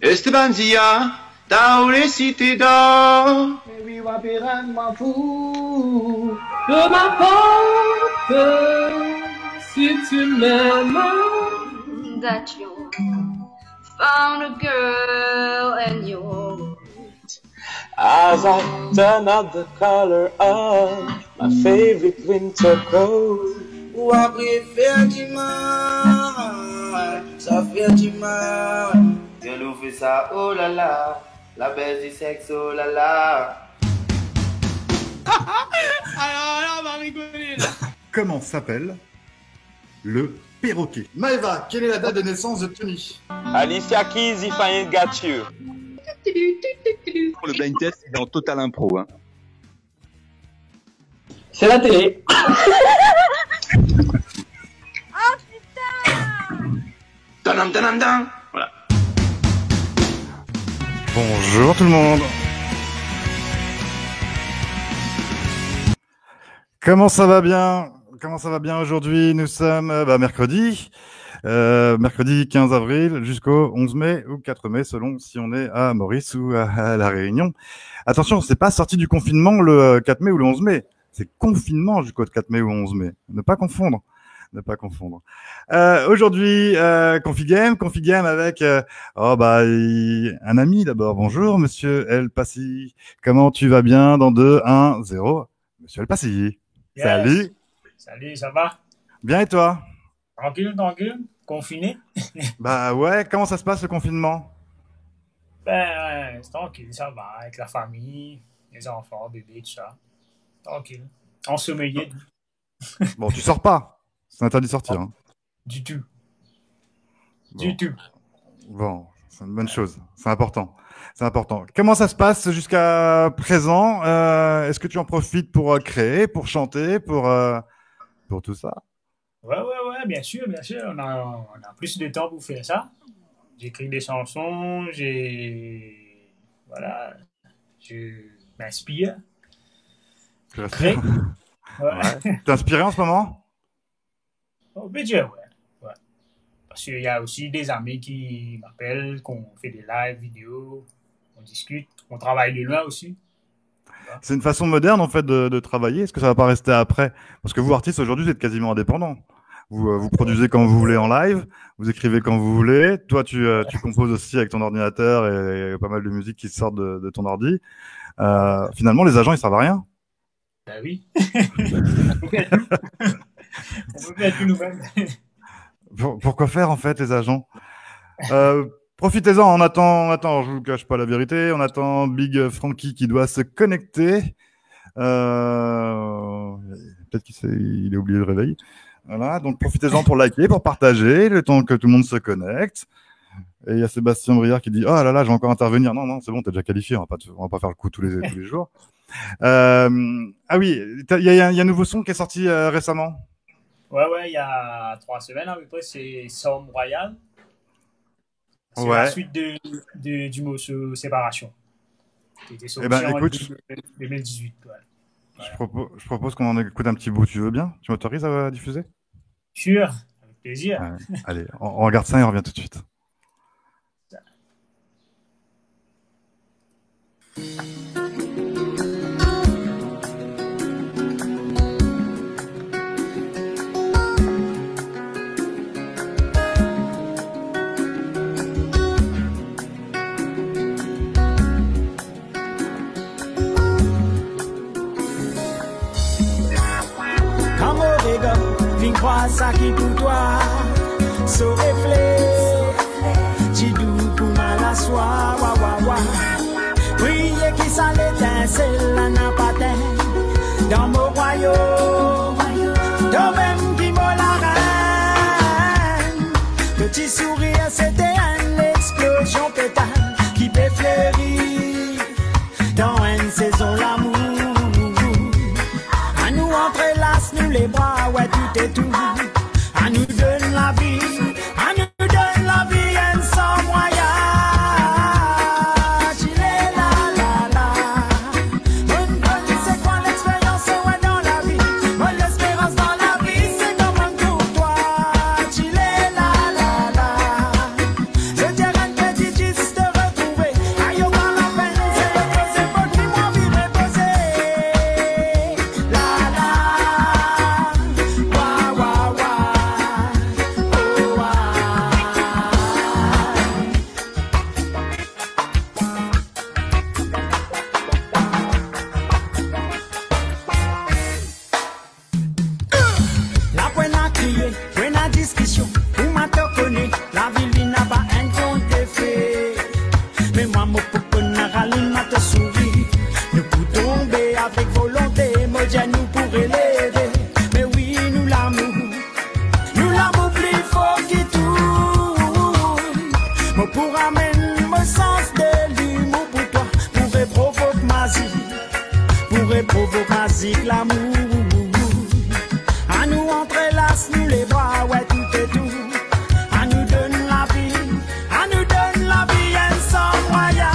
Esteban Zia, dans les cités d'or. Baby, wapiran m'en fous de ma porte si tu m'aimes. That you found a girl and you're as I turn up the color of my favorite winter coat. Ou après faire du mal, ça fait du mal. Je nous fais ça, oh là là, la baisse du sexe, oh là là. Alors là, on va rigoler là. Comment s'appelle le perroquet? Maëva, quelle est la date de naissance de Tony? Alicia Keys, if I ain't got you. Le blind test est en total impro. Hein. C'est la télé. Oh putain! Tanam, tanam, tanam. Voilà. Bonjour tout le monde. Comment ça va bien? Comment ça va bien aujourd'hui? Nous sommes mercredi. Mercredi 15 avril jusqu'au 11 mai ou 4 mai selon si on est à Maurice ou à La Réunion. Attention, c'est pas sorti du confinement le 4 mai ou le 11 mai. C'est confinement jusqu'au 4 mai ou 11 mai. Ne pas confondre. Ne pas confondre. Aujourd'hui, Configame avec un ami d'abord. Bonjour, monsieur El Passi. Comment tu vas bien dans 2, 1, 0? Monsieur El Passi. Yes. Salut. Salut, ça va? Bien et toi? Tranquille, confiné? Bah ouais, comment ça se passe le confinement? Ben, c'est tranquille, ça va, avec la famille, les enfants, bébés, tout ça. Tranquille. Ensommeillé. Bon, tu sors pas. C'est interdit de sortir. Hein. Du tout. Bon. Du tout. Bon, c'est une bonne chose. C'est important. C'est important. Comment ça se passe jusqu'à présent? Est-ce que tu en profites pour créer, pour chanter, pour tout ça? Ouais, bien sûr. On a plus de temps pour faire ça. J'écris des chansons, voilà, je m'inspire. Tu respires? Ouais. T'es inspiré en ce moment? On peut dire, ouais. Parce qu'il y a aussi des amis qui m'appellent, qu'on fait des lives, vidéos, on discute, on travaille de loin aussi. C'est une façon moderne en fait de travailler. Est-ce que ça va pas rester après? Parce que vous, artistes, aujourd'hui, vous êtes quasiment indépendants. Vous produisez quand vous voulez en live, vous écrivez quand vous voulez. Toi, tu composes aussi avec ton ordinateur et pas mal de musique qui sort de ton ordi. Finalement, les agents, ils servent à rien. Ben oui. On peut faire tout nous-mêmes. Pourquoi faire en fait les agents? Profitez-en, on attend, je vous cache pas la vérité, on attend Big Frankie qui doit se connecter. Peut-être qu'il a oublié le réveil. Voilà, donc profitez-en pour liker, pour partager, le temps que tout le monde se connecte. Et il y a Sébastien Briard qui dit « Oh là là, je vais encore intervenir. » Non, c'est bon, t'es déjà qualifié, on va pas faire le coup tous les jours. Ah oui, il y a un nouveau son qui est sorti récemment. Ouais, il y a 3 semaines à peu près, c'est Somme Royal. C'est la suite du morceau Séparation. Qui était sorti en 2018. Ouais. Je propose qu'on en écoute un petit bout, tu veux bien? Tu m'autorises à diffuser? Sûr, avec plaisir. Ouais. Allez, on regarde ça et on revient tout de suite. Crois ça qui pour toi, so tu doux pour mal à soi, wa. Priez qui ça l'étincelle, la n'a pas dans mon royaume, dans même qui m'a la reine. Petit sourire, c'était une explosion pétale qui peut fleurir dans une saison l'amour. À nous entrelace, nous les bras, ouais, tout est tout. À nous donne la vie, and sans voyage. Il est là, Moi pour amener mon sens de l'humour pour toi, pour provoquer ma zik, pour provoquer ma zik l'amour. À nous entrelace nous les bras, ouais tout et tout. À nous donne la vie, à nous donne la vie ensemble, royal.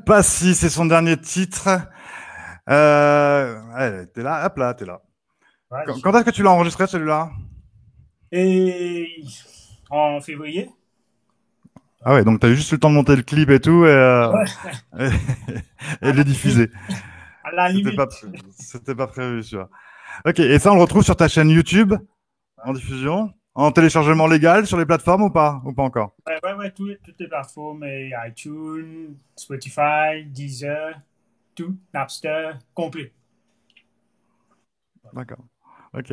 Pas si, c'est son dernier titre. T'es là, hop là, t'es là. Ouais, quand est-ce que tu l'as enregistré celui-là? Et en février. Ah ouais, donc t'as eu juste le temps de monter le clip et tout et de le diffuser. À la limite. C'était pas prévu, tu vois. Ok, et ça on le retrouve sur ta chaîne YouTube en diffusion, en téléchargement légal sur les plateformes ou pas encore? Ouais, toutes les plateformes, iTunes, Spotify, Deezer, tout, Napster, complet. D'accord. Ok.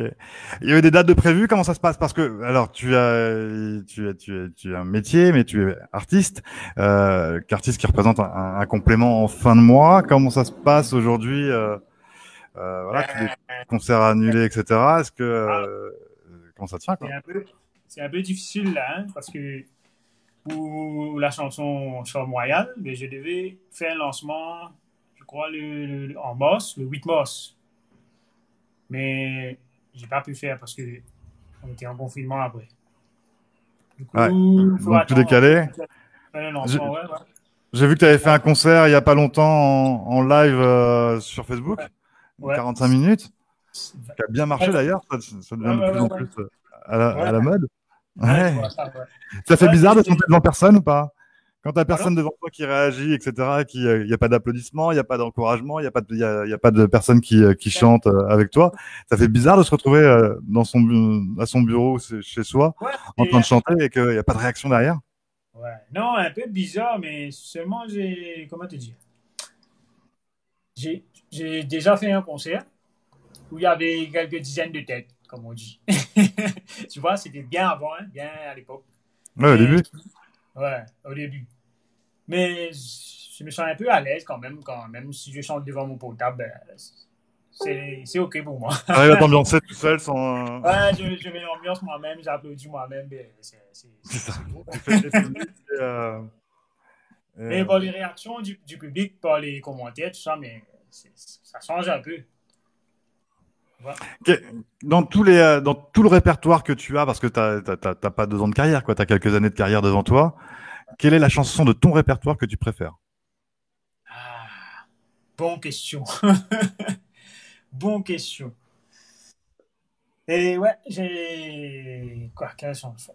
Il y a eu des dates de prévues, comment ça se passe? Parce que, alors, tu as un métier, mais tu es artiste, qu'artiste qui représente un complément en fin de mois. Comment ça se passe aujourd'hui? Voilà, tous les concerts annulés, etc. Est-ce que, comment ça tient, quoi? C'est un peu difficile, là, hein, parce que pour la chanson Charme Royal, mais je devais faire un lancement, je crois, en mars, le 8 mars. Mais j'ai pas pu faire parce que on était en confinement après. Du coup, il faut tout décaler. J'ai vu que tu avais fait un concert il y a pas longtemps en live sur Facebook, 45 minutes, qui a bien marché d'ailleurs. Ça devient de plus en plus à la mode. Ouais. Ça fait bizarre de chanter devant personne ou pas? Quand t'as personne devant toi qui réagit, etc., il n'y a pas d'applaudissements, il n'y a pas d'encouragement, il n'y a pas de personne qui chante avec toi, ça fait bizarre de se retrouver à son bureau chez soi en train de chanter et qu'il n'y a pas de réaction derrière. Ouais, non, un peu bizarre, mais seulement comment te dire? J'ai déjà fait un concert où il y avait quelques dizaines de têtes, comme on dit. Tu vois, c'était bien avant, hein, bien à l'époque. Ouais, au début. Ouais, au début. Mais je me sens un peu à l'aise quand même si je chante devant mon portable, c'est OK pour moi. Arrive à t'ambiancer tout seul sans... Ouais, je mets l'ambiance moi-même, j'applaudis moi-même, c'est ça. Mais pour les réactions du public, par les commentaires, tout ça, mais ça change un peu. Ouais. Dans tout le répertoire que tu as, parce que t'as pas 2 ans de carrière, quoi, t'as quelques années de carrière devant toi, quelle est la chanson de ton répertoire que tu préfères? Bonne question. Bonne question. Et ouais, j'ai... Quelle chanson?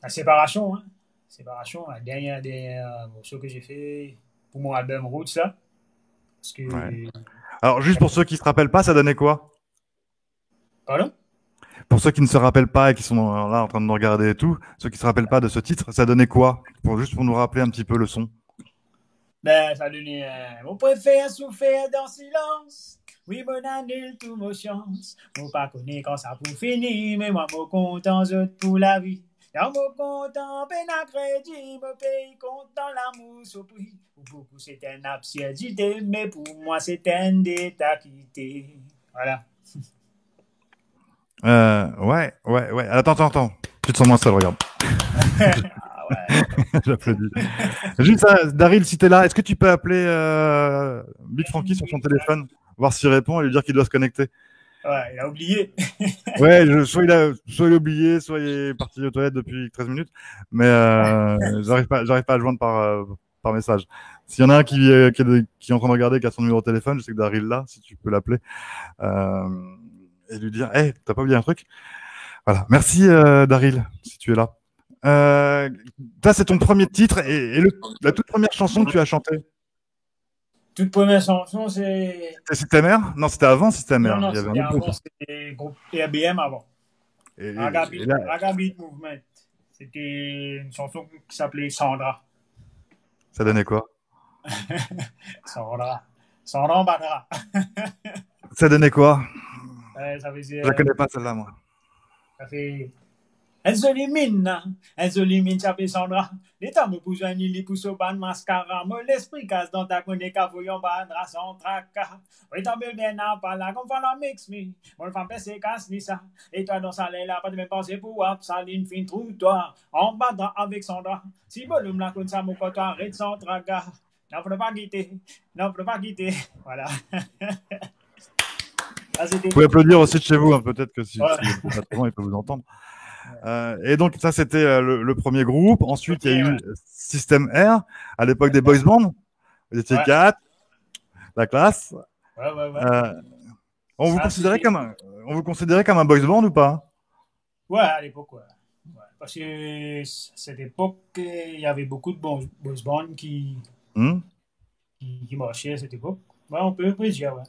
La séparation, hein. Séparation, la dernière morceau que j'ai fait pour mon album Roots, là. Parce que... Ouais. Alors, juste pour ceux qui se rappellent pas, ça donnait quoi? Pardon? Pour ceux qui ne se rappellent pas et qui sont là en train de nous regarder et tout, ceux qui se rappellent pas de ce titre, ça donnait quoi? Juste pour nous rappeler un petit peu le son. Ben, ça donnait mon préfère souffrir dans silence. Oui, mon annule tout mon chance. Mon pas connaît quand ça pour finir, mais moi, mon content, pour la vie. Dans mon content, peine à crédit, mon pays content, l'amour surpris. Pour beaucoup, c'est une absurdité, mais pour moi, c'est un état quitté. Voilà. Ouais. Attends. Tu te sens moins seul, regarde. Ah ouais. J'applaudis. Juste ça, Daryl, si t'es là, est-ce que tu peux appeler Big Frankie sur son téléphone, voir s'il répond et lui dire qu'il doit se connecter? Ouais, il a oublié. Ouais, soit il a oublié, soit il est parti aux toilettes depuis 13 minutes, mais j'arrive pas à le joindre par message. S'il y en a un qui est en train de regarder, qui a son numéro de téléphone, je sais que Daryl là, si tu peux l'appeler et lui dire, hey, t'as pas oublié un truc? Voilà. Merci Daryl, si tu es là. Ça, c'est ton premier titre et la toute première chanson que tu as chantée. Toute première chanson, c'est... C'était System R? Non, c'était avant System R. Non, Il y avait c'était un autre avant, groupe. c'était groupe RBM avant. Raga Beat Movement. C'était une chanson qui s'appelait Sandra. Ça donnait quoi? Sandra Badra. Ça donnait quoi? Ça faisait... Je la connais pas celle-là, moi. Ça fait... Elle se limine, chapé Sandra. L'état me pousse un ili pousse au ban mascara. Moi, l'esprit casse dans ta connecte, voyons bandra sans tracas. Oui, t'en veux bien, n'a pas là, comme la mix me. Mon femme pèse casse, ni ça. Et toi, dans sa là, pas de même penser pour wap, saline, fin, trouve-toi. En badra avec Sandra. Si volume la comme ça, mon pote, arrête sans tracas. Non, faut pas quitter. Voilà. Vous pouvez applaudir aussi de chez vous, hein, peut-être que si le patron, il peut vous entendre. Et donc ça c'était le premier groupe. Ensuite il y a eu System R à l'époque des boys band. Vous étiez 4, la classe. On vous considérait comme un boys band ou pas? Ouais, à l'époque, ouais. Parce que cette époque il y avait beaucoup de boys band qui marchaient à cette époque. Ouais, on peut dire, ouais.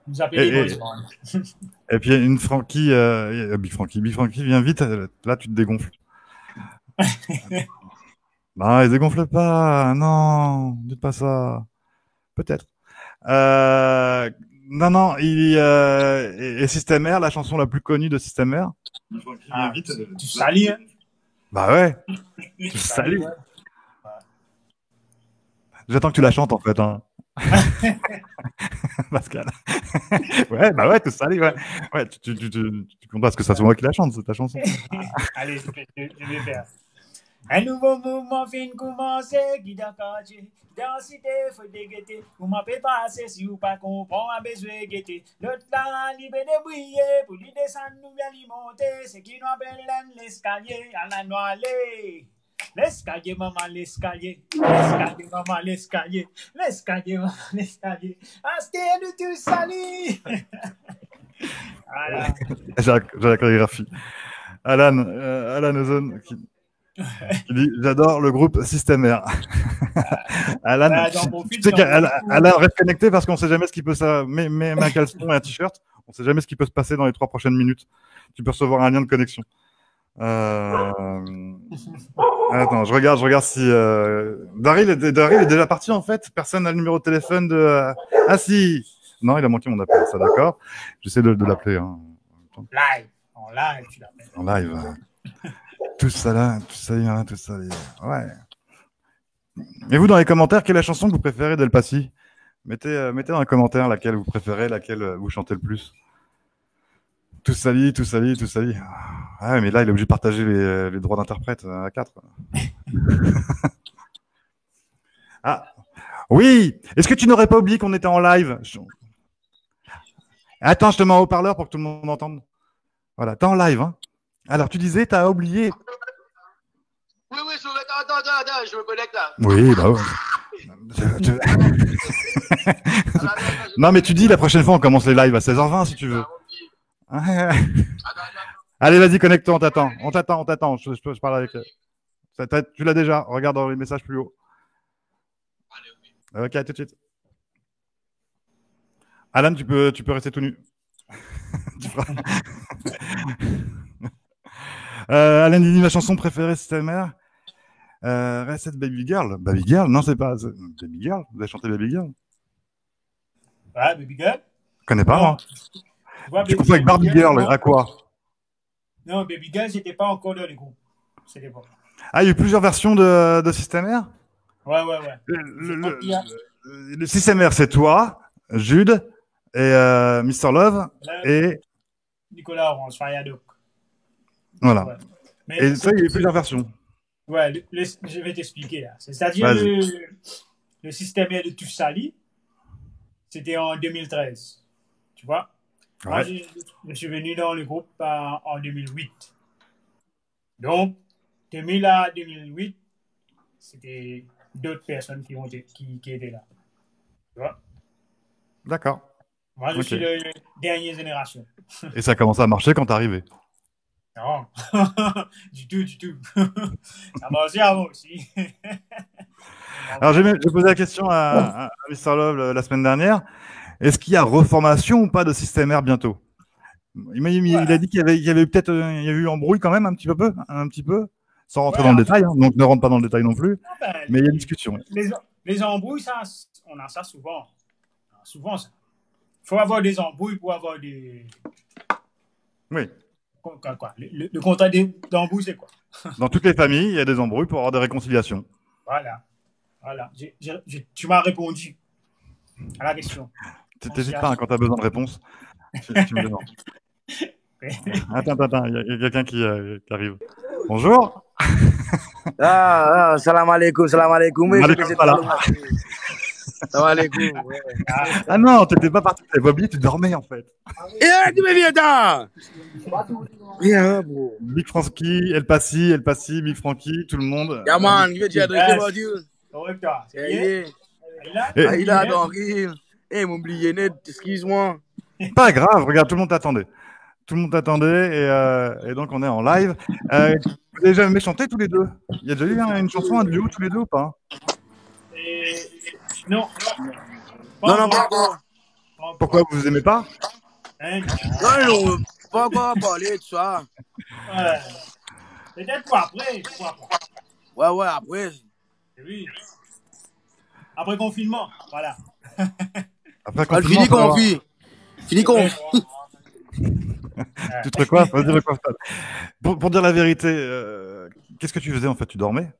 Nous appelez les boys band. Et puis une Frankie, Big Frankie, viens vite, là tu te dégonfles. Non, il dégonfle pas, non, dites pas ça. Peut-être. Non, et System R, la chanson la plus connue de System R. Tu salis, hein? Bah ouais, tu salis. Ouais. J'attends que tu la chantes en fait, hein. Pascal. Ouais, tout ça, ouais, tu comprends que ça soit moi qui la chante, c'est ta chanson. Allez, je vais faire. Un nouveau mouvement fin commencer, qui d'accorder. Dans cité, faut déguetter. Vous m'appelez pas assez si vous pas comprendre, a besoin de guetter. L'autre là, libéré de briller, pour lui descendre, nous bien lui monter. C'est qui nous appelle l'escalier, à la noix. L'escalier, maman, l'escalier. L'escalier. Astère de tout salut. Voilà. J'ai la chorégraphie. Alan Ozone qui dit j'adore le groupe System R. Alan, tu sais qu'Alan reste connecté parce qu'on sait jamais ce qui peut mais un caleçon et un t-shirt, on sait jamais ce qui peut se passer dans les 3 prochaines minutes. Tu peux recevoir un lien de connexion. Attends, je regarde si Daryl est déjà parti en fait. Personne n'a le numéro de téléphone de. Ah si. Non, il a manqué mon appel. Ça d'accord. J'essaie de l'appeler. Hein. En live, tu l'appelles. En live. Tout ça. Ouais. Et vous dans les commentaires, quelle est la chanson que vous préférez d'El Passi? Mettez dans les commentaires laquelle vous préférez, laquelle vous chantez le plus. Tout sali. Ah, mais là, il est obligé de partager les droits d'interprète à 4. Ah, oui. Est-ce que tu n'aurais pas oublié qu'on était en live? Attends, je te mets en haut-parleur pour que tout le monde entende. Voilà, t'es en live. Hein. Alors, tu disais, t'as oublié. Oui, attends, je me connecte là. Oui, bah ouais. Non, mais tu dis, la prochaine fois, on commence les lives à 16h20 si tu veux. Allez, vas-y, connecte-toi, on t'attend. Je parle avec. Tu l'as déjà. Regarde dans les messages plus haut. Ok, à tout de suite. Alan, tu peux rester tout nu. Alan dit ma chanson préférée, c'est ta mère. Recette Baby Girl. Baby Girl? Non, c'est pas. Baby Girl? Vous avez chanté Baby Girl? Ouais, Baby Girl? Je connais pas, moi. Tu confonds avec Barbie Girl, à quoi? Non, Baby Girl, j'étais pas encore dans les groupes. C'était pas. Ah, il y a eu plusieurs versions de System R? Ouais. Le System R, c'est toi, Jude, et Mr. Love, et Nicolas Orange, Fayadoc. Voilà. Ouais. Mais Et ça, il y a eu plusieurs versions. Ouais, je vais t'expliquer là. C'est-à-dire le système de Tussali, c'était en 2013. Tu vois? Moi, je suis venu dans le groupe en 2008. Donc, 2000 à 2008, c'était d'autres personnes qui étaient là. Tu vois? D'accord. Moi, je suis de dernière génération. Et ça a commencé à marcher quand t'es arrivé? Non, du tout. Ça marchait avant aussi. Alors, j'ai posé la question à Mr. Love la semaine dernière. Est-ce qu'il y a reformation ou pas de système R bientôt? Il a dit qu'il y avait peut-être eu embrouille quand même un petit peu, sans rentrer dans le détail. Hein, donc ne rentre pas dans le détail non plus. Mais il y a une discussion. Les embrouilles, ça, on a ça souvent. Souvent, ça. Il faut avoir des embrouilles pour avoir des. Oui. Quoi? Le contrat d'embrouille, c'est quoi? Dans toutes les familles, il y a des embrouilles pour avoir des réconciliations. Voilà. Tu m'as répondu à la question. Tu n'hésites pas hein, quand tu as besoin de réponse. Tu me demandes. Attends, il y a quelqu'un qui arrive. Bonjour. Salam alaikum. Salam alaikum. Ah non, tu n'étais pas parti. Tu avais pas oublié, tu dormais en fait. Tu me viens Viens, bro. Big Frankie, El Passi, Big Frankie, tout le monde. Yeah, man, je vais te dire. Il a dormi. M'as oublié net, excuse-moi. Pas grave, regarde, tout le monde t'attendait. Et donc on est en live. Vous avez jamais chanté tous les deux? Il y a déjà eu une chanson, un duo tous les deux ou pas? Non. Non, pas encore. Pourquoi vous aimez pas? Non, pas encore parler de ça. Peut-être pour après. Ouais, après. Oui. Après confinement, voilà. Après confinement. Fini confi. Tu te recoiffes? Vas-y, recoiffe-toi. Pour dire la vérité, qu'est-ce que tu faisais en fait? Tu dormais?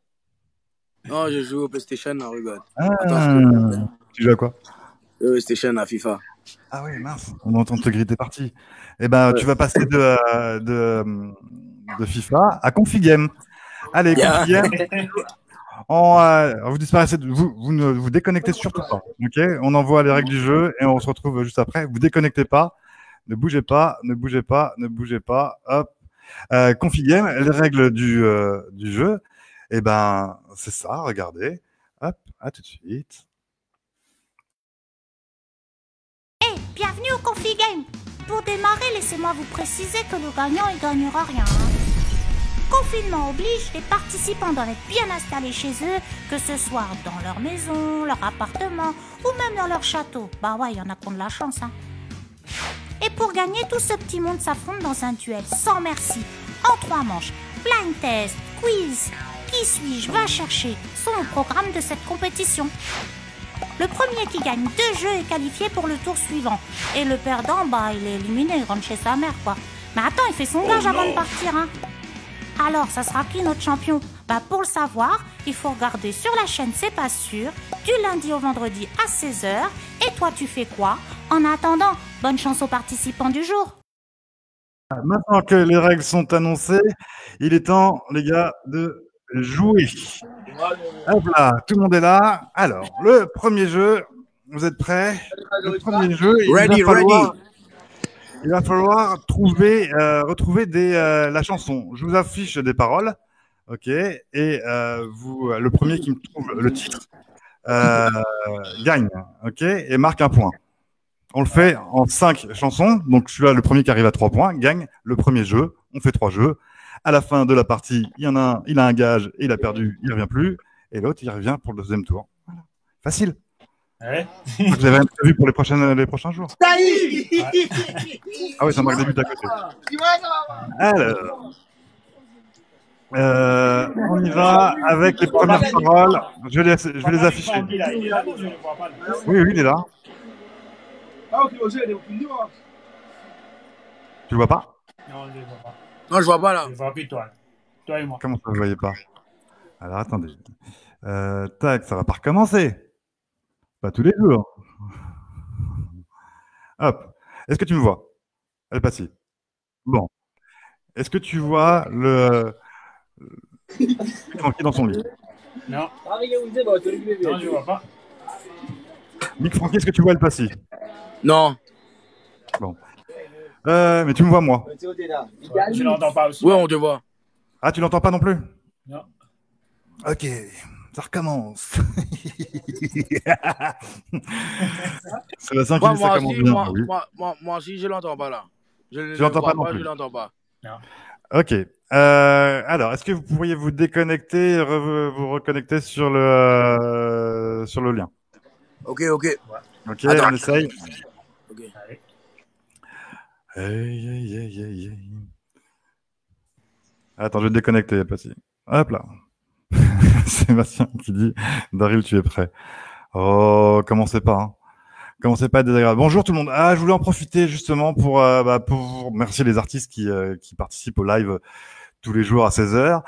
Non, je joue au PlayStation, regarde. Tu joues à quoi? PlayStation, à FIFA. Ah oui, mince, on entend te griller des parties. Eh ben, tu vas passer de FIFA à Configame. Allez, Configame. Vous disparaissez, vous ne vous déconnectez surtout pas. Ok, on envoie les règles du jeu et on se retrouve juste après. Vous déconnectez pas, ne bougez pas. Hop. Configame, les règles du jeu. Eh ben, c'est ça. Regardez. Hop, à tout de suite. Bienvenue au Configame. Pour démarrer, laissez-moi vous préciser que le gagnant il gagnera rien. Confinement oblige, les participants doivent être bien installés chez eux, que ce soit dans leur maison, leur appartement ou même dans leur château. Bah ouais, il y en a qui ont de la chance, hein. Et pour gagner, tout ce petit monde s'affronte dans un duel sans merci, en 3 manches. Blind test, quiz, qui suis-je va chercher sont au programme de cette compétition. Le premier qui gagne 2 jeux est qualifié pour le tour suivant. Et le perdant, bah il est éliminé, il rentre chez sa mère, quoi. Mais attends, il fait son gage avant de partir, hein. Alors, ça sera qui notre champion? Bah pour le savoir, il faut regarder sur la chaîne C'est pas sûr, du lundi au vendredi à 16h. Et toi, tu fais quoi? En attendant, bonne chance aux participants du jour. Maintenant que les règles sont annoncées, il est temps, les gars, de jouer. Hop là, tout le monde est là. Alors, le premier jeu, vous êtes prêts? Le premier jeu, il va falloir retrouver la chanson. Je vous affiche des paroles, ok? Et le premier qui me trouve le titre gagne, ok? Et marque un point. On le fait en 5 chansons. Donc celui-là, le premier qui arrive à 3 points, gagne le premier jeu. On fait 3 jeux. À la fin de la partie, il y en a un, il a un gage, il a perdu, il revient plus. Et l'autre, il revient pour le deuxième tour. Voilà. Facile. Ouais. Vous avez rien prévu pour les prochains jours? Ah oui, ça marque des buts à côté. Alors, on y va avec les premières paroles. Je vais les afficher. Oui, il est là. Tu le vois pas? Non, je ne vois pas. Non, je vois pas là. Je vois plus toi et moi. Comment ça, vous ne voyez pas? Alors, attendez. Tac, ça va pas recommencer. Pas tous les jours. Hop. Est-ce que tu me vois? Elle passe. Bon. Est-ce que tu vois le Francky dans son lit? Non. Non, je vois pas. Big Francky, est-ce que tu vois El Passy? Non. Bon. Mais tu me vois, moi? Je l'entends pas aussi. Oui, on te voit. Ah, tu l'entends pas non plus? Non. Ok, ça recommence. Sébastien qui dit ça commence bien. Moi aussi, je l'entends pas là. Je l'entends pas non plus. Je l'entends pas. Non. Ok. Alors, est-ce que vous pourriez vous déconnecter et vous reconnecter sur le lien? Ok. Ok, Attends. on essaye. Ok. Hey. Attends, je vais te déconnecter, pas si. Hop là. Sébastien qui dit Daryl, tu es prêt. Oh, commencez pas. Hein. Commencez pas à être désagréable. Bonjour tout le monde. Ah, je voulais en profiter justement pour vous remercier les artistes qui participent au live tous les jours à 16h.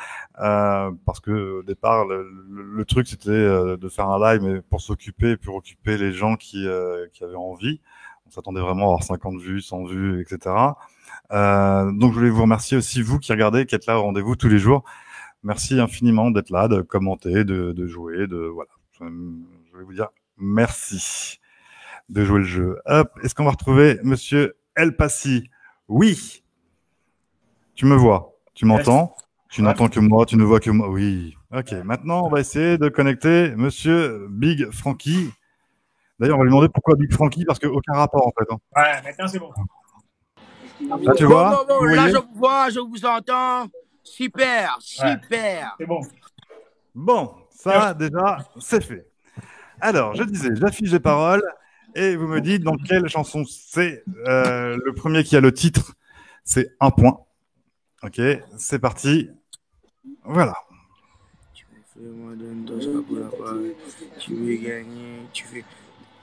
Parce que au départ, le truc c'était de faire un live, mais pour s'occuper et pour occuper les gens qui avaient envie. On s'attendait vraiment à avoir 50 vues, 100 vues, etc. Donc je voulais vous remercier aussi, vous qui regardez, qui êtes là au rendez-vous tous les jours. Merci infiniment d'être là, de commenter, de jouer, voilà. Je voulais vous dire merci de jouer le jeu. Hop, est-ce qu'on va retrouver Monsieur El Passy? Oui. Tu me vois, tu m'entends? Tu n'entends que moi, tu ne vois que moi. Oui. Ok. Maintenant, on va essayer de connecter Monsieur Big Francky. D'ailleurs, on va lui demander pourquoi Big Francky, parce qu'aucun rapport en fait. Hein. Ouais, maintenant c'est bon. Là, tu vois? Bon, là je vous vois, je vous entends. Super. Ouais, c'est bon. Bon, ça déjà, c'est fait. Alors, je disais, j'affiche les paroles et vous me dites dans quelle chanson c'est. Le premier qui a le titre, c'est 1 point. Ok, c'est parti. Voilà. Tu veux gagner, tu fais...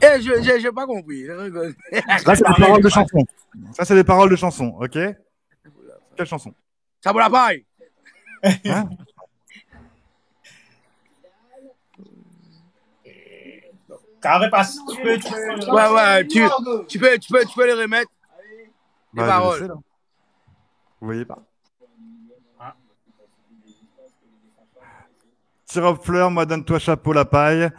Eh, j'ai pas compris. Là, c'est des paroles de chanson. Ça, c'est des paroles de chanson, ok? Quelle chanson? Ça vaut la paille. Hein? Ouais, tu peux les remettre. Les paroles. Sais, là. Vous voyez pas? Tire up fleur, moi donne-toi chapeau la paille.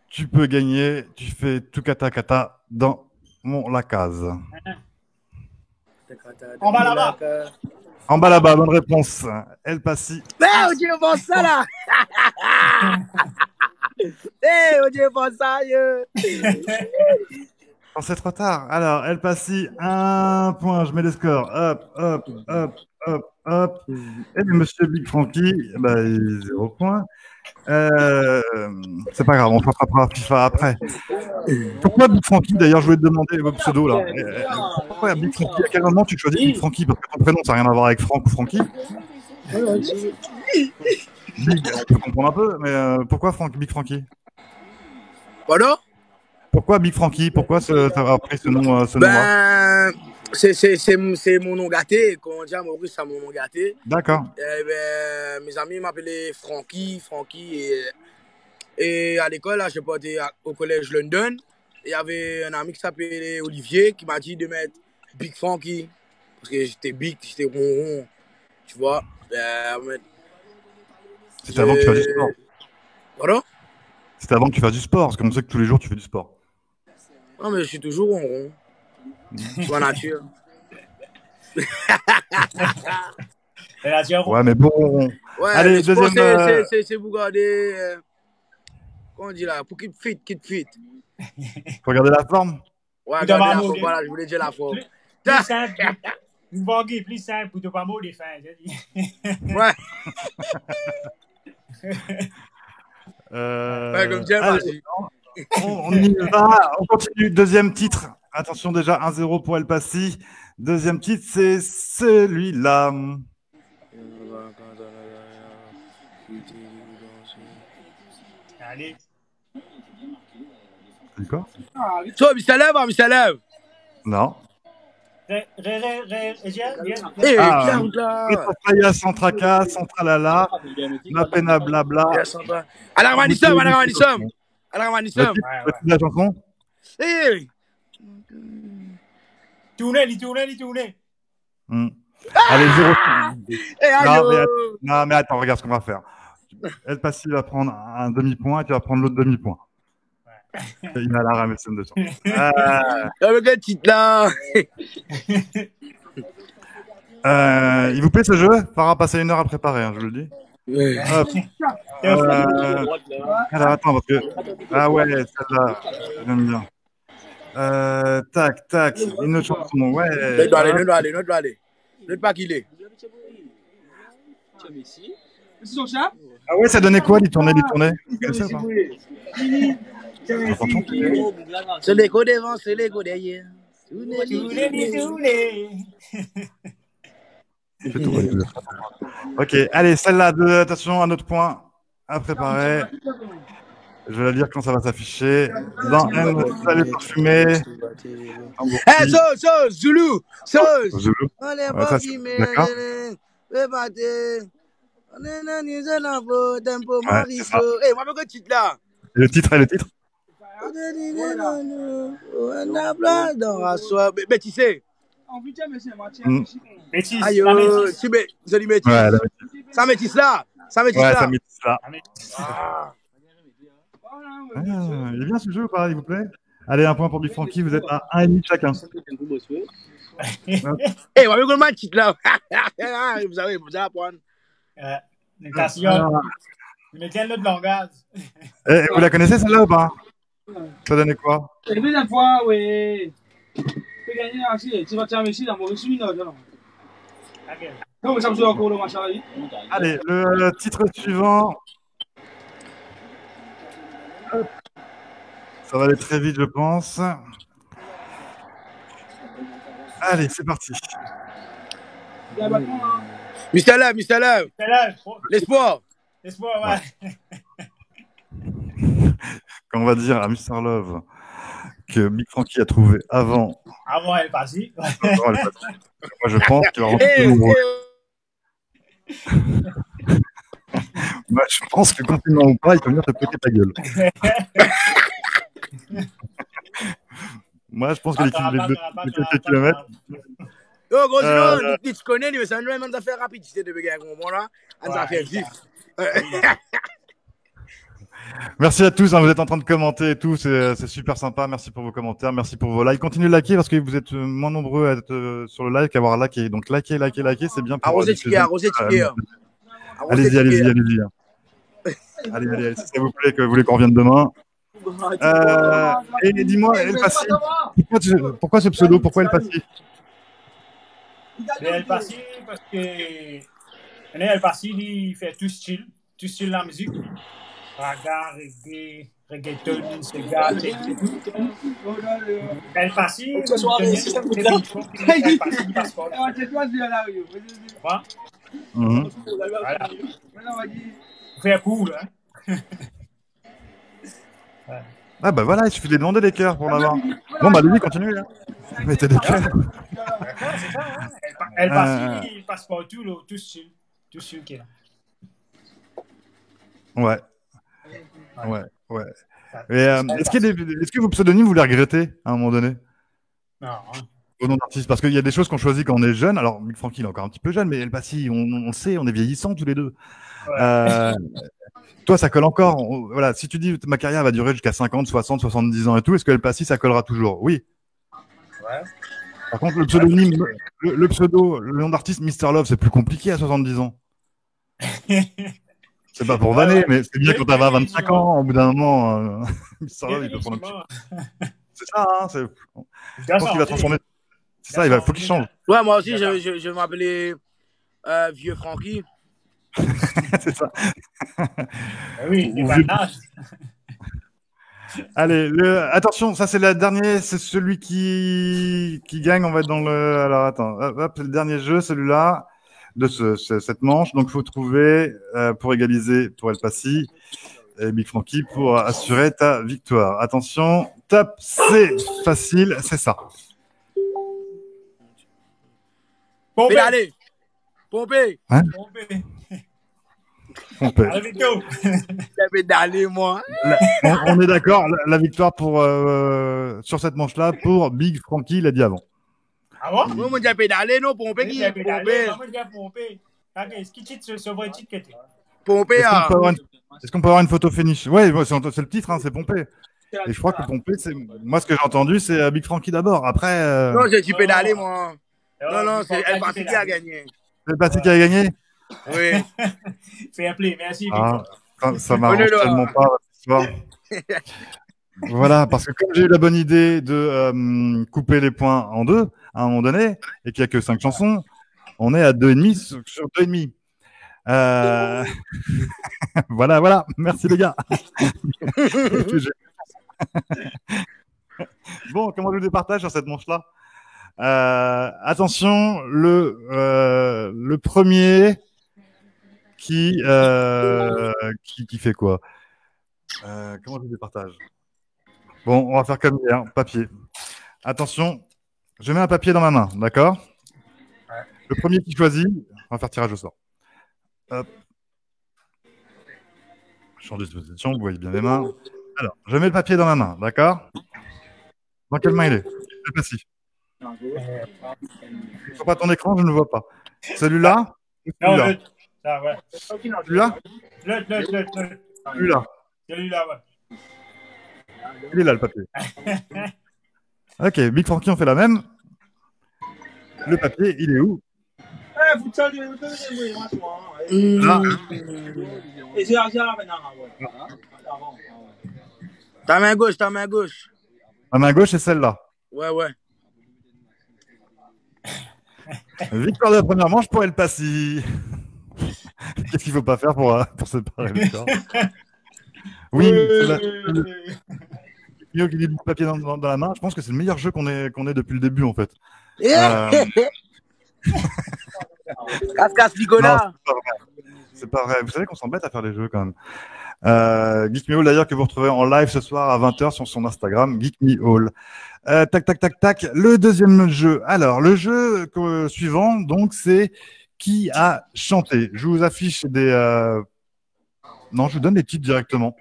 Tu peux gagner, tu fais tout kata dans la case. En bas là-bas. En bas là-bas, bonne réponse. El Passy. Eh, tu pense ça là. Eh, tu pense ça. Oh, c'est trop tard. Alors, El Passy, 1 point. Je mets les scores. Hop. Et Monsieur Big Francky, 0 point. C'est pas grave, on se rattrapera FIFA après. Pourquoi Big Francky? D'ailleurs, je voulais te demander votre pseudo là. Pourquoi Big Francky? À quel moment tu choisis Big Francky? Parce que ton prénom, ça n'a rien à voir avec Franck ou Francky. Big, on peut comprendre un peu, mais pourquoi Big Francky? Voilà. Pourquoi Big Francky? Pourquoi t'as pris ce nom-là? C'est mon nom gâté. Quand on dit à Maurice, c'est mon nom gâté. D'accord. Mes amis m'appelaient Francky. Et à l'école, là, j'ai porté au collège London. Il y avait un ami qui s'appelait Olivier qui m'a dit de mettre Big Francky. Parce que j'étais big, j'étais rond. Tu vois. C'était avant que tu fasses du sport. Pardon? C'était avant que tu fasses du sport, parce qu'on sait que tous les jours tu fais du sport. Non, mais je suis toujours rond. Soit nature. Ouais, mais bon. Ouais, allez, deuxième. C'est vous garder. Comment on dit là? Pour qu'il fit. Faut regarder la forme? Ouais, regarder la forme. Voilà, je voulais dire la forme. Plus simple. Une banquille plus simple pour ne pas mourir des fins. Ouais. Comme allez, on y va. On continue. Deuxième titre. Attention, déjà 1-0 pour El Passy. Deuxième titre, c'est celui-là. Allez. C'est quoi? Toi, Mr. Lève. Non. Sans tracas, sans tralala, la pena blabla. Alarmanissom. La chanson? Tournez. Allez, 0. allô Non, mais attends, regarde ce qu'on va faire. El Passy va prendre un demi-point et tu vas prendre l'autre demi-point. Il a la ramasser de temps. Avec un titre là. Il vous plaît ce jeu? Farah passer 1 heure à préparer, hein, je vous le dis. Alors attends, parce que. Ah ouais, celle-là, j'aime bien. Tac, une autre chanson, ouais. Ne doit aller. Ne pas qu'il est. Ah ouais, ça donnait quoi, les tournées? C'est l'écho devant, c'est l'écho derrière. Ok, allez, celle-là, attention, un autre point à préparer. Je vais la dire quand ça va s'afficher. Dans salut parfumé. Hey, sauce, Zulu. Zulu. Ouais, ça, d'accord. Le titre. Mais tu sais. Métis. Aïe, tu mets, je dis métis. Ouais, Ça métis là. Il est bien ce jeu ou pas, s'il vous plaît? Allez, un point pour Big Frankie, vous êtes à 1,5 chacun. Eh, on va le match là. Vous allez apprendre. Il mettait l'autre langage. Vous la connaissez celle-là ou pas? Ça donnait quoi? C'est la deuxième fois, oui. Tu peux gagner aussi. Tu vas te faire ici dans mon reçu. Non, mais ça me joue encore le match. Allez, le titre suivant. Ça va aller très vite, je pense. Allez, c'est parti. Mr. Love. L'espoir, ouais. Quand on va dire à Mr. Love que Big Frankie a trouvé avant. Avant El Passy. Moi, je pense qu'il va rentrer nombreux. Moi, je pense que confinement ou pas, il peut venir te péter ta gueule. Moi, je pense que l'équipe de quelques kilomètres. Oh, gros, tu connais, mais ça nous demande de faire rapide. Tu sais, de gagner un moment là, on va faire vif. Merci à tous, hein, vous êtes en train de commenter et tout, c'est super sympa. Merci pour vos commentaires, merci pour vos likes. Continuez de liker parce que vous êtes moins nombreux à être sur le live qu'à avoir liké. Donc liker, c'est bien pour arroser ticket. Allez-y. Allez, si ça vous plaît, que vous voulez qu'on revienne demain. Et dis-moi, El Passy, pourquoi ce pseudo? Pourquoi El Passy? El Passy, parce que El Passy, il fait tout style de la musique. Raga, reggae, reggaeton, sega, El Passy, faire cool, hein. Ah bah voilà, il suffit de les demander des cœurs pour l'avoir. Bon bah lui, continue. Hein. Mettez des cœurs. C'est ça, hein. El Passy, il passe partout, tout style qui est là. Ouais. Et est-ce que vos pseudonymes, vous les regrettez à un moment donné? Non. Au nom d'artiste, parce qu'il y a des choses qu'on choisit quand on est jeune. Alors, Big Frankie, il est encore un petit peu jeune, mais El Passy, on sait, on est vieillissants tous les deux. Ouais. Toi, ça colle encore. Voilà, si tu dis ma carrière va durer jusqu'à 50, 60, 70 ans et tout, est-ce que El Passy, ça collera toujours? Oui. Ouais. Par contre, le pseudonyme, le pseudo, le nom d'artiste Mr. Love, c'est plus compliqué à 70 ans. C'est pas pour vanner, mais c'est bien quand t'as 25 ans, au bout d'un moment, Mr. Love, il peut prendre un petit... C'est ça, hein, je pense qu'il va transformer. C'est ça, il faut qu'il change. Ouais, moi aussi, je vais m'appeler Vieux Frankie. C'est ça. Oui, il va l'âge. Allez, attention, ça c'est le dernier, c'est celui qui gagne, on va être dans le... Alors attends, hop, c'est le dernier jeu, celui-là, de cette manche. Donc il faut trouver, pour égaliser pour El Passy, et Big Frankie pour assurer ta victoire. Attention, top, c'est facile, c'est ça. Pompé, allez. Pompé. Hein? Pompé. Allez, Vito. J'avais d'aller, moi. On est d'accord, la victoire pour sur cette manche-là pour Big Frankie, il a dit avant. Ah bon? Moi, j'ai pédalé, non, pomper qui? Pomper. Moi, j'ai pompé. Est-ce qu'il titre ce vrai titre que t'es? Pomper, Est-ce qu'on peut avoir une photo finish? Ouais, c'est le titre, hein, c'est Pompé. Et je crois que Pompé, c'est. Moi, ce que j'ai entendu, c'est Big Frankie d'abord. Après. Non, j'ai dû pédaler, moi. Non, c'est El Passy qui a gagné. C'est El Passy qui a gagné? Oui. Fair play, merci. Ça m'arrange tellement pas ce soir. Voilà, parce que comme j'ai eu la bonne idée de couper les points en deux à un moment donné, et qu'il n'y a que 5 chansons, on est à 2,5 sur 2,5. Voilà. Merci les gars. Bon, comment je vous départage sur cette manche-là? Attention, le premier qui fait quoi? Comment je vous départage? Bon, on va faire comme hier, papier. Attention, je mets un papier dans ma main, d'accord? Le premier qui choisit, on va faire tirage au sort. Hop. Change de position, vous voyez bien les mains. Alors, je mets le papier dans ma main, d'accord? Dans quelle main il est? C'est Passy. Il ne faut pas ton écran, je ne le vois pas. Celui-là? Non, ça, ouais. Celui-là? Celui-là. Celui-là, ouais. Il est là, le papier. Ok, Big Frankie, on fait la même. Le papier, il est où? Là. Ta main gauche. Ma main gauche, c'est celle-là. Ouais. Victoire de la première manche pour El Passy. Qu'est-ce qu'il ne faut pas faire pour séparer le corps? Oui, Mio qui dit du papier dans la main. Je pense que c'est le meilleur jeu qu'on ait depuis le début, en fait. Casse Nicolas. C'est pas vrai. Vous savez qu'on s'embête à faire des jeux quand même. Geek Me All, d'ailleurs, que vous retrouvez en live ce soir à 20h sur son Instagram, Geek Me All. Tac. Le deuxième jeu. Alors, le jeu suivant, donc, c'est qui a chanté. Je vous affiche des. Non, je vous donne des titres directement.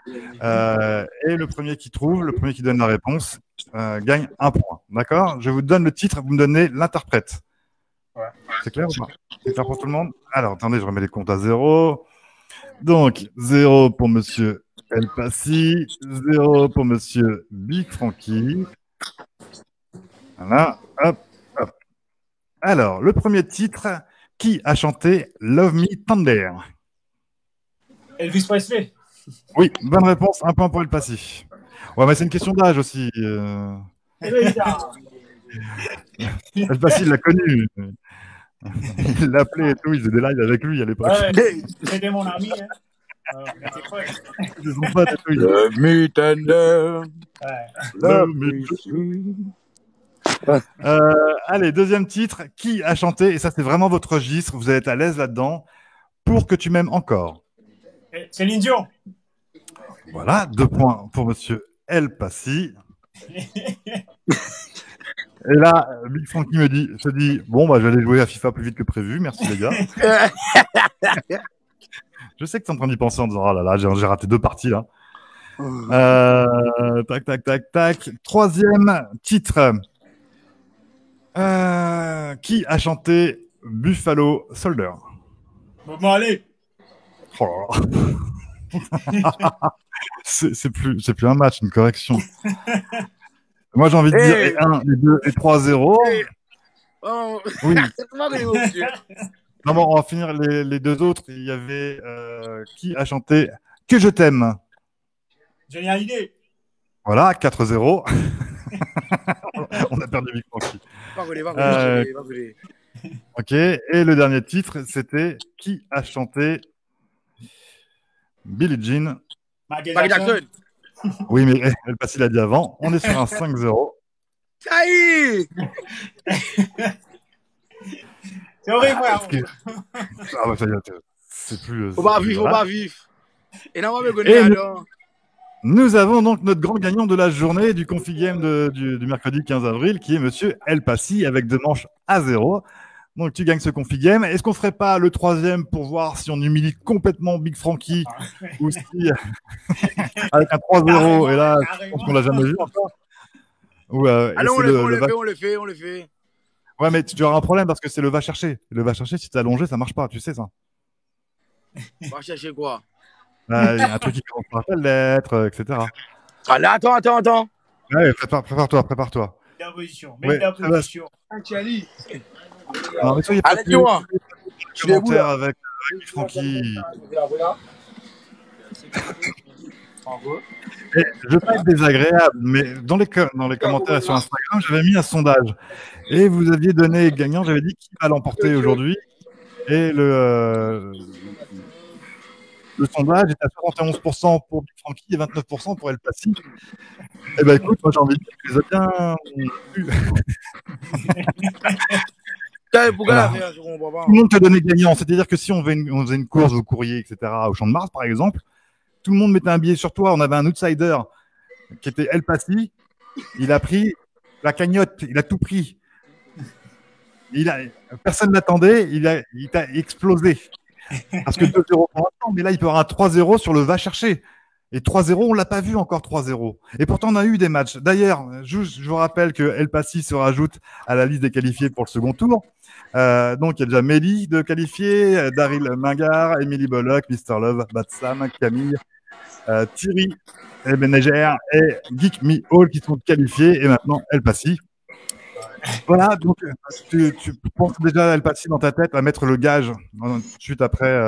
Et le premier qui trouve, le premier qui donne la réponse, gagne un point. D'accord? Je vous donne le titre, vous me donnez l'interprète. Ouais. C'est clair ou pas? C'est clair pour tout le monde? Alors, attendez, je remets les comptes à 0. Donc, 0 pour monsieur El Passy, 0 pour monsieur Big Frankie. Voilà, hop. Alors, le premier titre, qui a chanté Love Me Tender? Elvis Presley. Oui, bonne réponse, un point pour El Passy. Ouais, mais c'est une question d'âge aussi. El Passy, il l'a connu. Il l'appelait et tout, il faisait des lives avec lui à l'époque. Ouais, c'était mon ami. Hein. Love me tender. Love me. Allez, deuxième titre. Qui a chanté? Et ça, c'est vraiment votre registre. Vous allez être à l'aise là-dedans. Pour que tu m'aimes encore. Céline Dion. Voilà, 2 points pour monsieur El Passy. Et là, Big Frankie se dit bon, bah, je vais aller jouer à FIFA plus vite que prévu. Merci, les gars. Je sais que tu es en train d'y penser en disant oh là là, j'ai raté 2 parties là. Tac. Troisième titre. Qui a chanté Buffalo Soldier? Bob Marley. Oh là. C'est plus un match, une correction. Moi, j'ai envie de dire les 1, les 2, les 3-0. Oh. Oui. Non, bon, on va finir les 2 autres. Il y avait qui a chanté Que je t'aime? Johnny Hallyday. Voilà, 4-0. On a perdu Big Frankie. Va voler. Ok, et le dernier titre, c'était qui a chanté Billie Jean? Michael Jackson. Oui, mais El Passy l'a dit avant. On est sur un 5-0. Ça y est. C'est horrible, frère. Ah bah ça y est, c'est plus... Faut pas vivre. Et non, on va me connaître alors. Nous avons donc notre grand gagnant de la journée du Confi Game du mercredi 15 avril, qui est monsieur El Passy, avec 2 manches à 0. Donc tu gagnes ce Confi Game. Est-ce qu'on ferait pas le 3e pour voir si on humilie complètement Big Frankie ou si avec un 3-0 et là je pense qu'on l'a jamais vu encore. Allez, on le fait. Ouais, mais tu auras un problème parce que c'est le va chercher. Le va chercher, si t'es allongé, ça marche pas, tu sais ça. Va chercher quoi? Il y a un truc qui commence par la lettre, etc. Ah là, attends. Ouais, prépare-toi. Mets en position. Ouais, Mets en position. Charlie. Non, mais soyez pas plus commentaires avec Francky. Et je veux pas être désagréable, mais dans les commentaires sur Instagram, j'avais mis un sondage. Et vous aviez donné gagnant, j'avais dit qui va l'emporter aujourd'hui. Et le sondage est à 71% pour Big Francky et 29% pour El Passi. Eh ben écoute, moi j'ai envie de dire que tu les as bien vus. Voilà. Tout le monde t'a donné gagnant. C'est-à-dire que si on faisait une course, vous courriez, etc., au Champ de Mars, par exemple, tout le monde mettait un billet sur toi. On avait un outsider qui était El Passi. Il a pris la cagnotte. Il a tout pris. Personne n'attendait. Il t'a explosé. Parce que 2-0 pour l'instant, mais là, il peut y avoir un 3-0 sur le va chercher. Et 3-0, on ne l'a pas vu encore 3-0. Et pourtant, on a eu des matchs. D'ailleurs, je vous rappelle que El Passi se rajoute à la liste des qualifiés pour le second tour. Donc, il y a déjà Mélie de qualifié, Daryl Mingard, Emily Bollock, Mr. Love, Batsam, Camille, Thierry Ebenezer et Geek Me All qui sont qualifiés. Et maintenant, El Passi. Voilà, donc tu penses déjà El Passi dans ta tête à mettre le gage tout de suite après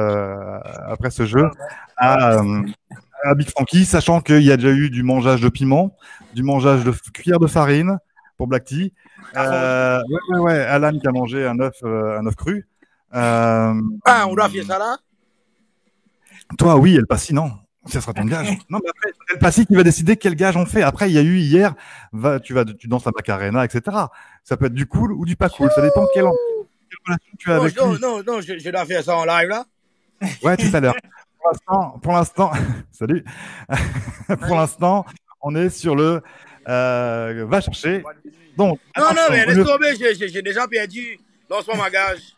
ce jeu à Big Francky, sachant qu'il y a déjà eu du mangeage de piment, du mangeage de cuillère de farine pour Black Tea. Ouais, Alan qui a mangé un œuf cru. On doit faire ça là? Toi, oui, El Passi, non. Ça sera ton gage. Non, mais après, El Passi qui va décider quel gage on fait. Après, il y a eu hier, tu danses la Macarena, etc. Ça peut être du cool ou du pas cool. Ça dépend quelle relation tu as avec lui. Non, je dois faire ça en live là. Ouais, tout à l'heure. Pour l'instant, salut. Pour l'instant, on est sur le va chercher. Donc, non, mais laisse tomber, j'ai déjà perdu. Lance-moi ma gage.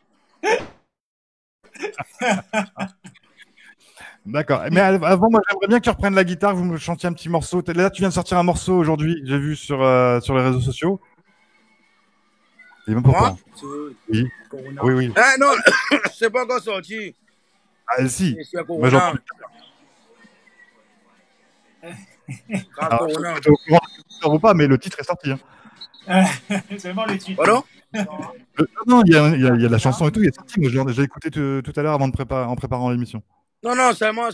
D'accord. Mais avant, moi, j'aimerais bien que tu reprennes la guitare, vous me chantiez un petit morceau. Là, tu viens de sortir un morceau aujourd'hui, j'ai vu sur les réseaux sociaux. Et même pourquoi? Oui. Oui. Ah non, c'est pas encore sorti. Ah, si. Moi, j'en ou pas, mais le titre est sorti. Hein. C'est vraiment le titre. Pardon? Non, il y a la chanson et tout, il est sorti. Moi, j'ai écouté tout à l'heure en préparant l'émission. Non, seulement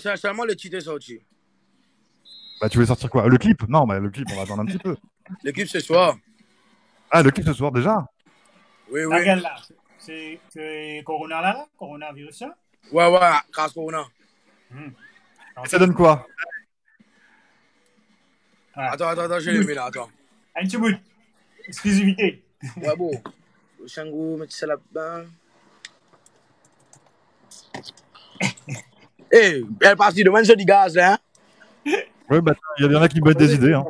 le titre est sorti. Bah, tu voulais sortir quoi? Le clip? Non, mais le clip, on va attendre un petit peu. Le clip ce soir. Ah, le clip ce soir déjà? Oui. Regarde là. C'est Corona là? Coronavirus là? Ouais, grâce Corona. Et ça donne quoi? Attends, je l'ai mis là, attends. Un petit bout. Exclusivité. Ouais, bon. Le Shango, mets ça là-bas. Elle passe du domaine sur du gaz, là, hein? Oui, bah, il y en a qui mettent des idées, hein.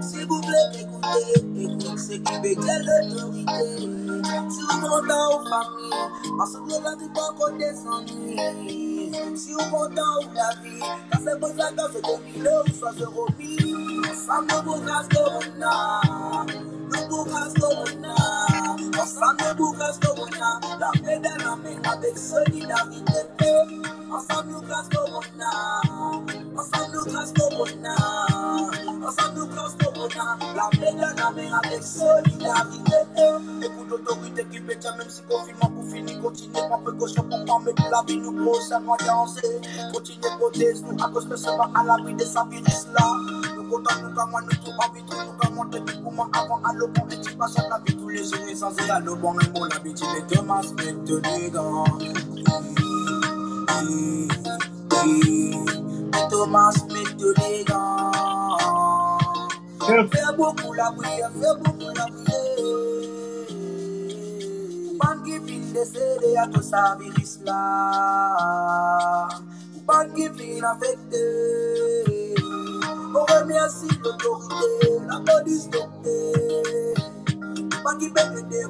S'il vous plaît, écoutez, c'est qui veut dire l'autorité. Si vous comptez aux familles, parce que vous n'avez pas encore descendu. Si vous comptez aux la vie, quand c'est pour ça que c'est combiné, ou soit se remis. Ensemble, nous vous grâce Corona. Nous vous grâce Corona. Ensemble, nous vous grâce Corona. La paix de la main avec solidarité. Ensemble, nous grâce Corona. Ensemble, nous grâce Corona. Ensemble, nous grâce Corona. La paix de la main avec solidarité. Écoute l'autorité qui fait même si confinement pour finir, continuez pas précaution pour pas mettre la vie nous grosse à danser. Continuez protège nous à cause que c'est pas à l'abri de sa virus là. Nous comptons nous comme nous tout envie tout nous comme on te dit pour moi avant à l'eau pour les petits patients la vie tous les jours et sans et à l'eau bon et bon l'habitude de Thomas mettre les gants. Thomas mettre les gants. Fais beaucoup la prière, fais beaucoup la prière. Pas qui fin décédé à tout ça virus là. Pas qui fin affecté. On remercie l'autorité, la police docteur. pas qui peut aider.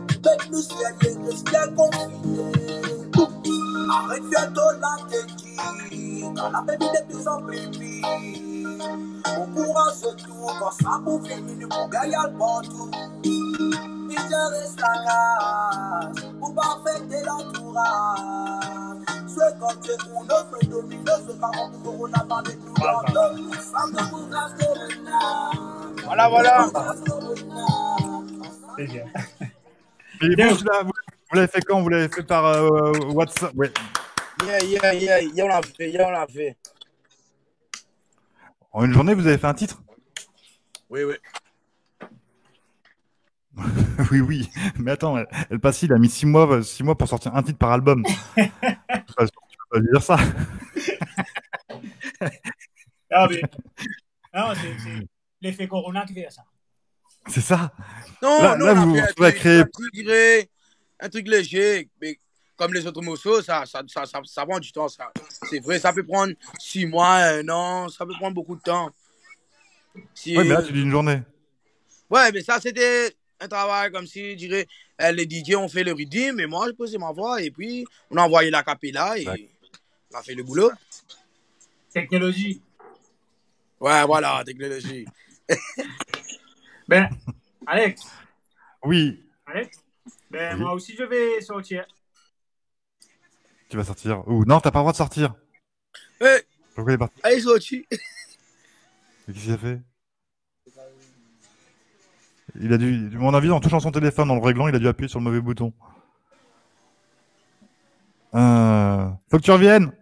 Nous sérieux, reste bien confiné. Arrête bientôt la tête. Quand la baby de plus en plus pire. Au courant ce tour, quand ça pour finir, pour gagner le partout. Il te reste la casse, pour pas fêter l'entourage. Ce quand tu es pour notre feu domino, ce par contre, on n'a pas de tout l'entour. Ça me couvre de l'entour. Voilà. C'est bien. Mais bon, vous l'avez fait quand? Vous l'avez fait par WhatsApp? Ouais. Yeah, on l'a fait. En une journée, vous avez fait un titre? Oui. Oui. Mais attends, El Passy, il a mis 6 mois pour sortir un titre par album. Tu peux pas lui dire ça. Non, c'est l'effet Corona qui fait ça. C'est ça. Non, là vous avez créé un truc léger, mais comme les autres morceaux, ça prend du temps. C'est vrai, ça peut prendre 6 mois, 1 an, ça peut prendre beaucoup de temps. Oui, mais là, tu dis une journée. Ouais, mais ça, c'était un travail comme si, je dirais, les DJ ont fait le rythme, et moi, j'ai posé ma voix, et puis, on a envoyé la capella, et on a fait le boulot. Technologie. Ouais, voilà, technologie. Ben, Alex. Oui. Alex, ben, moi aussi, je vais sortir. Tu vas sortir? Ou non, t'as pas le droit de sortir. Pourquoi il est parti? Allez, sorti. Qu'est-ce qu'il a fait? Il a dû, à mon avis, en touchant son téléphone dans le réglant, il a dû appuyer sur le mauvais bouton. Faut que tu reviennes.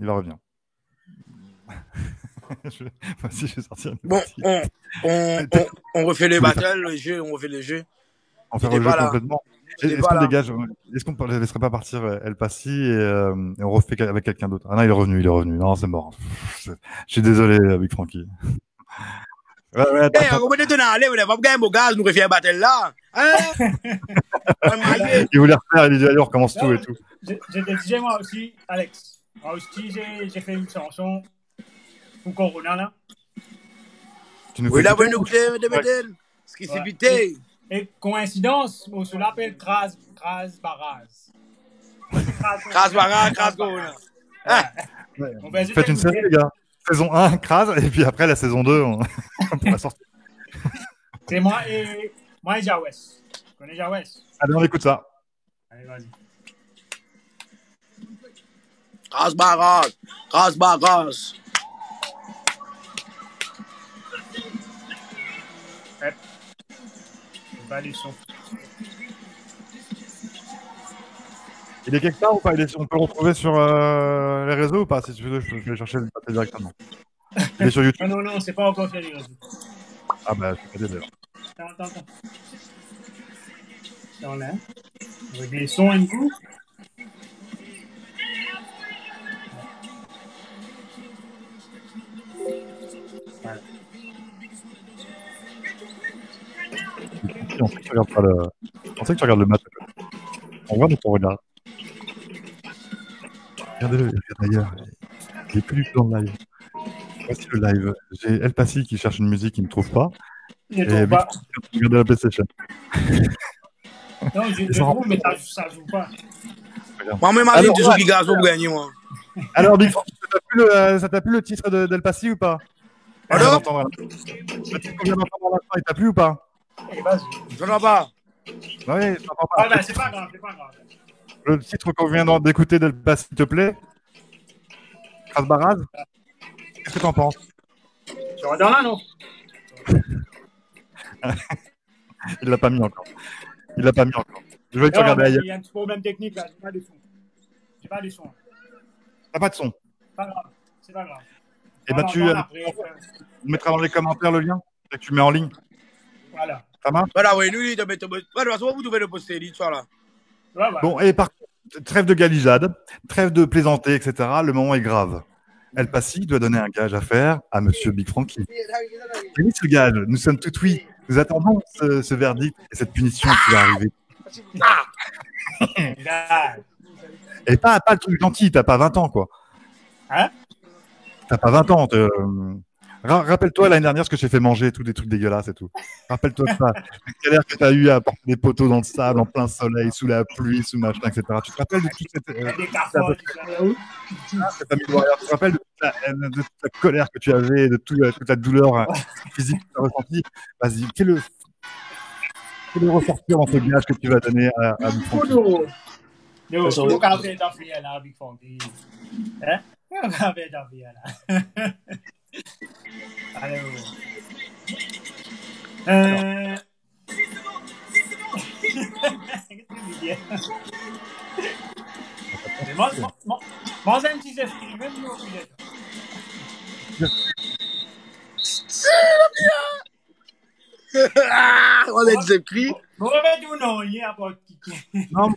Il va revenir. Moi aussi, je vais sortir. Bon, on refait les battles, le jeu, on refait le jeu. On fait le jeu complètement. Est-ce qu'on dégage? Est-ce qu'on ne laisserait pas partir El Passy et on refait avec quelqu'un d'autre? Ah non, il est revenu. Non, c'est mort. Je suis désolé, Big Frankie. On va te aller, on va gagner mon gaz, nous refaire battle là. Il voulait refaire, il dit allez, on recommence tout et tout. J'étais DJ moi aussi, Alex. Moi aussi, j'ai fait une chanson pour Corona là. Oui, là, vous nous écoutez de Medel. Ce qui s'est vité. Et coïncidence, on se l'appelle Kras Baraz. Kras Baraz, Kras Corona. Faites une série, les gars. Saison 1, Kras, et puis après la saison 2, on va sortir. C'est moi et Jawes. Tu connais Jawes? Allez, on écoute ça. Allez, vas-y. Kras Baraz. Pas les sons. Il est quelque part ou pas? On peut le retrouver sur les réseaux ou pas? Si tu veux, je vais chercher le papier directement. Il est sur YouTube. Non, c'est pas encore sur les réseaux. Ah bah, je suis pas d'ailleurs. Attends. On l'a. Avec les sons et tout. Voilà. On sait que tu regardes pas le... On sait que tu regardes le match. On voit notre regard. Regardez-le, il regarde ailleurs. Il est plus du tout dans le live. Voici le live. J'ai El Passy qui cherche une musique qu'il ne trouve pas. Il ne trouve pas. Regardez la PlayStation. Non, je trouve, mais ça joue pas. Moi-même, ma vie, tu joues Giga pour gagner, moi. Alors, Big Frank, ça t'a plu le titre d'El Passy ou pas? Alors le titre qu'on vient d'entendre à la fin, il t'a plu ou pas? Je n'en pas. Oui, je n'entends pas. Ah ben, c'est pas grave. Le titre qu'on vient d'écouter d'El Passy te plaît? Kras Baraz? Qu'est-ce que t'en penses? Tu regardes là, non? Il l'a pas mis encore. Je vais te regarder ailleurs. Il y a un petit problème technique là, j'ai pas de son. T'as pas de son? C'est pas grave. Et bah on mettra dans les commentaires le lien et tu mets en ligne. Voilà. Ça marche? Voilà, oui, nous, de toute façon, vous devez le poster, ça là. Bon, et par contre, trêve de galijade, trêve de plaisanter, etc. Le moment est grave. El Passy doit donner un gage à faire à Monsieur Big Frankie. Quel est ce gage? Nous sommes tout oui. Nous attendons ce verdict et cette punition qui va arriver. Et pas le truc gentil, t'as pas 20 ans, quoi. Hein? T'as pas 20 ans. Rappelle-toi l'année dernière ce que j'ai fait manger, tous des trucs dégueulasses et tout. Rappelle-toi de ça. La galère que tu as eu à porter des poteaux dans le sable, en plein soleil, sous la pluie, sous machin, etc. Tu te rappelles de toute cette. Cette famille Warrior. Tu te rappelles de toute la colère que tu avais, de toute la douleur physique que tu as ressentie. Vas-y, fais-le ressortir dans ce gage que tu vas donner à Big Frankie. Non, tu peux pas faire d'affaires là, Big Frankie. Hein? Tu peux pas faire d'affaires là. Alors. Mange un petit esprit, même nous, on a des esprits. Vous remettez ou non, il y a pas de ticket. Non,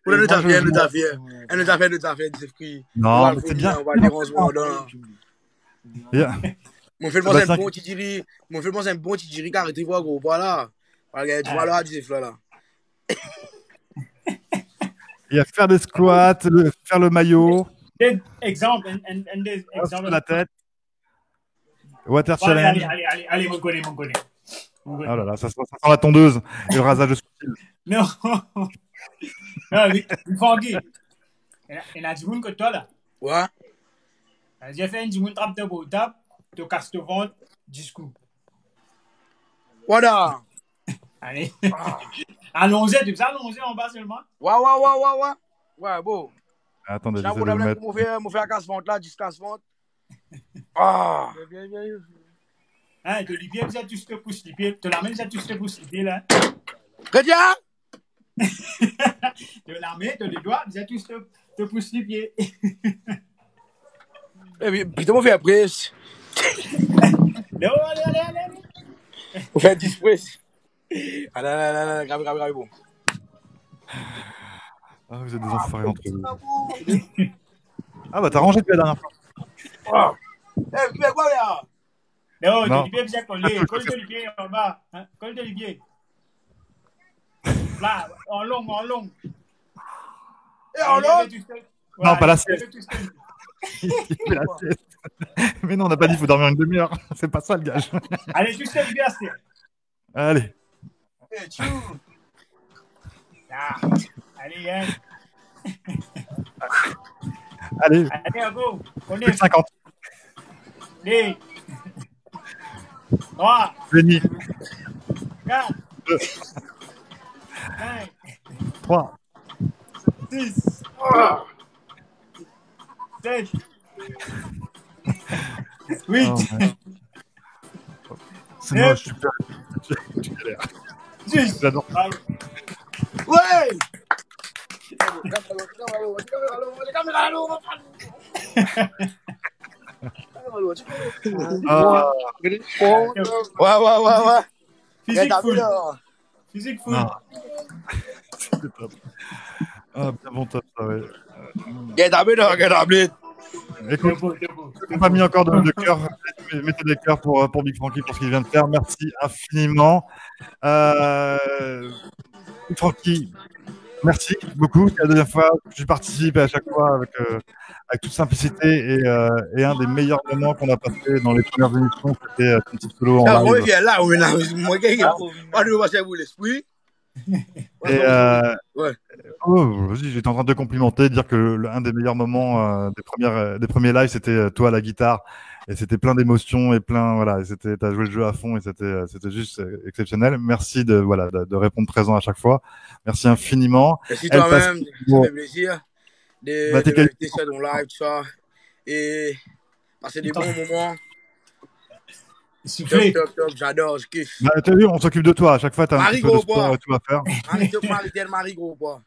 on nous a fait des esprits. Non, c'est bien. On va dire en ce moment là. Mon fait un bon titiri, car tu vois gros voilà. Regarde, tu vois là du fleur là. Il y a faire des squats, faire le maillot. Exemple, sur la tête. Water challenge. Allez, mon connaît. Oh là là, ça sent la tondeuse et le rasage de sourcils. Non. Non, Francky. Il y a du monde que toi là. Ouais. J'ai fait un du monde trappe de beau tape, te casse le ventre, jusqu'où. Voilà. Allez. Allons-y, tu sais, allons-y en bas seulement. Ouais. Ouais, bon. Attendez, j'ai un problème avec mon frère casse-ventre là, jusqu'à casse-ventre. Ah. Hein, de l'hiver, vous êtes tous te pousse les pieds. De l'armée, vous êtes tous te pousse les pieds là. Regarde. De l'armée, de les doigts, vous êtes tous te pousse les pieds. Eh puis comment on fait après? Non, allez. On fait 10 prises. Allez, grave, bon. Ah, vous êtes des enfoirés entre vous. Ah bah t'as rangé depuis la dernière fois. Eh, tu fais quoi là? Non, de l'hiver, vous êtes collé. Colle de l'hiver en bas. Colle de l'hiver. Là, en long. Et en long? Non, pas la sieste. Mais non, on n'a pas dit qu'il faut dormir une demi-heure. C'est pas ça le gage. Allez, juste le bien, c'est. Allez. Allez, hein. Allez, go. On plus de 50. Allez. 3. Béni. 4. 2. 5. 3. 6. 7. 8. C'est moi, je suis galère. 10. J'adore. Ouais. Ouais. Physique full. C'est top. Ah, bien bon top, ça, ouais. Get up. Écoute, on n'a pas mis encore de cœur. Mettez des cœurs pour Big Frankie pour ce qu'il vient de faire. Merci infiniment. Big Frankie, merci beaucoup. C'est la deuxième fois que je participe à chaque fois avec toute simplicité et un des meilleurs moments qu'on a passé dans les premières émissions, c'était ton petit solo en live. Vas-y, j'étais en train de te complimenter, de dire que un des meilleurs moments des premiers lives, c'était toi à la guitare, et c'était plein d'émotions et plein, voilà, t'as joué le jeu à fond et c'était juste exceptionnel. Merci de répondre présent à chaque fois. Merci infiniment. Merci toi-même, ça fait plaisir de ça dans live, tout ça, et passer des bons moments. Top, j'adore, je kiffe. Bah, t'as vu, on s'occupe de toi. À chaque fois, t'as un petit peu de sport et tout à faire. Marie gros poids.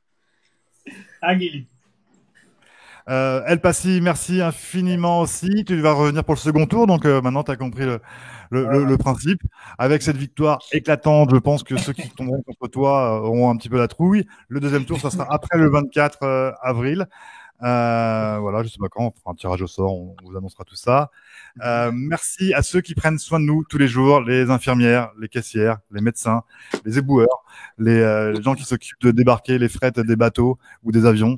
El Passi, merci infiniment aussi. Tu vas revenir pour le second tour, donc maintenant tu as compris le principe. Avec cette victoire éclatante, je pense que ceux qui tomberont contre toi auront un petit peu la trouille. Le deuxième tour, ça sera après le 24 avril. Voilà, je sais pas quand, on fera un tirage au sort, on vous annoncera tout ça. Merci à ceux qui prennent soin de nous tous les jours, les infirmières, les caissières, les médecins, les éboueurs, les gens qui s'occupent de débarquer les frettes des bateaux ou des avions.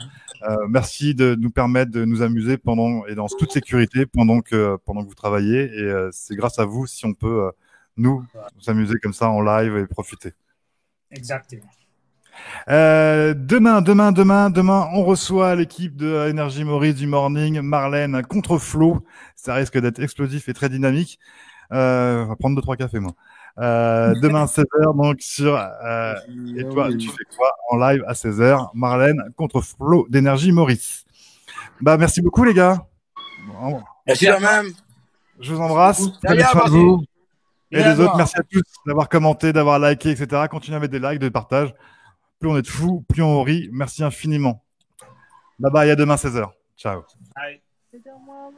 Merci de nous permettre de nous amuser pendant et dans toute sécurité pendant que vous travaillez. Et c'est grâce à vous si on peut nous amuser comme ça en live et profiter. Exactement. Demain, on reçoit l'équipe de Énergie Maurice du Morning, Marlène contre Flo. Ça risque d'être explosif et très dynamique. On va prendre 2-3 cafés, moi. Demain, 16h, donc sur... et toi, tu fais quoi en live à 16h? Marlène contre Flo d'Énergie Maurice. Bah, merci beaucoup, les gars. Bon. Merci quand même. Je vous embrasse. Prenez soin de vous. Et les autres, merci à tous d'avoir commenté, d'avoir liké, etc. Continuez à mettre des likes, des partages. Plus on est de fous, plus on rit. Merci infiniment. Bye bye, à demain 16h. Ciao. Bye. C'est moi,